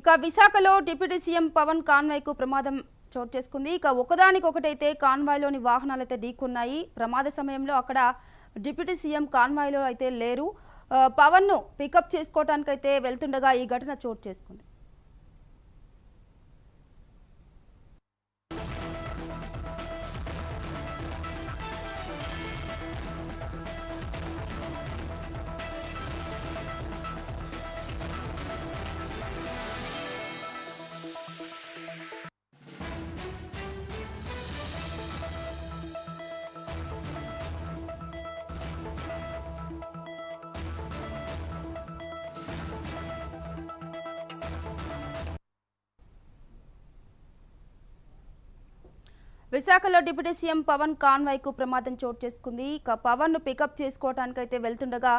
ఇక విశాఖలో deputy CM Pawan కాన్వాయ్కు ప్రమాదం చోటు చేసుకుంది. ఇక ఒకదానికొకటైతే కాన్వాయ్లోని వాహనాలైతే ఢీకొన్నాయి. ప్రమాద సమయంలో అక్కడ డిప్యూటీ సీఎం కాన్వాయ్లో అయితే లేరు. పవన్ను పికప్ చేసుకోవడానికైతే వెళ్తుండగా ఈ ఘటన చోటు చేసుకుంది. విశాఖలో డిప్యూటీ సీఎం పవన్ కాన్వాయ్కు ప్రమాదం చోటు చేసుకుంది. ఇక పవన్ను పికప్ చేసుకోవడానికైతే వెళ్తుండగా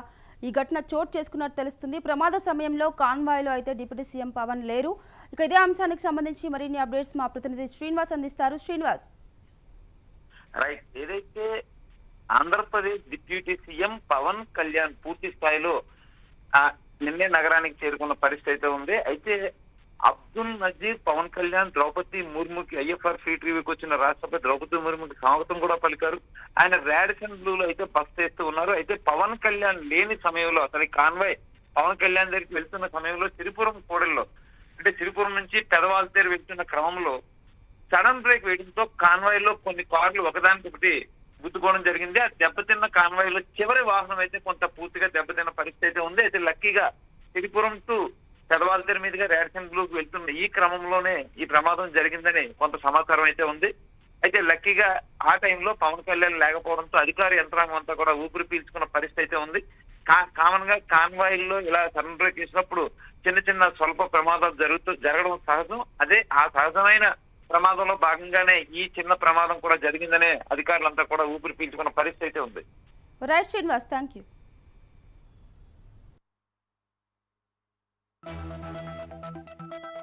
ఈ ఘటన చోటు చేసుకున్నట్టు తెలుస్తుంది. ప్రమాద సమయంలో కాన్వాయ్లో అయితే డిప్యూటీ సీఎం పవన్ లేరు. ఇక ఇదే అంశానికి సంబంధించి మరిన్ని అప్డేట్స్ మా ప్రతినిధి శ్రీనివాస్ అందిస్తారు. శ్రీనివాస్, రైట్, ఏదైతే ఆంధ్రప్రదేశ్ డిప్యూటీ సీఎం పవన్ కళ్యాణ్ పూర్తి స్థాయిలో నిన్నే నగరానికి చేరుకున్న పరిస్థితి అయితే ఉంది. అయితే అబ్దుల్ నజీర్ పవన్ కళ్యాణ్ ద్రౌపది ముర్ముకి ఐఎఫ్ఆర్ ఫీట్ రివ్యూకి వచ్చిన రాష్ట్రపతి ద్రౌపది ముర్ముకి స్వాగతం కూడా పలికారు. ఆయన రాడిసన్ బ్లూలో అయితే బస్ చేస్తూ ఉన్నారు. అయితే పవన్ కళ్యాణ్ లేని సమయంలో అతని కాన్వాయ్ పవన్ కళ్యాణ్ దగ్గరికి వెళ్తున్న సమయంలో సిరిపురం కూడల్లో అంటే సిరిపురం నుంచి పెదవాల్తేరు వెళ్తున్న క్రమంలో సడన్ బ్రేక్ వేయడంతో కాన్వాయ్ లో కొన్ని కార్లు ఒకదానికొకటి గుద్దుకోవడం జరిగింది. ఆ దెబ్బతిన్న కాన్వాయ్ లో చివరి వాహనం అయితే కొంత పూర్తిగా దెబ్బతిన్న పరిస్థితి అయితే ఉంది. అయితే లక్కీగా సిరిపురం టు పెదవాల్తేరు మీదుగా రాడిసన్ బ్లూకి వెళ్తున్న ఈ క్రమంలోనే ఈ ప్రమాదం జరిగిందని కొంత సమాచారం అయితే ఉంది. అయితే లక్కీగా ఆ టైంలో పవన్ కళ్యాణ్ లేకపోవడంతో అధికార యంత్రాంగం అంతా కూడా ఊపిరి పీల్చుకున్న పరిస్థితి అయితే ఉంది. కామన్ గా కాన్వాయిల్లో ఇలా సడన్ బ్రేక్ వేసినప్పుడు చిన్న చిన్న స్వల్ప ప్రమాదాలు జరగడం సహజం. అదే ఆ సహజమైన ప్రమాదంలో భాగంగానే ఈ చిన్న ప్రమాదం కూడా జరిగిందనే అధికారులంతా కూడా ఊపిరి పీల్చుకున్న పరిస్థితి అయితే ఉంది. Right Srinivas, thank you.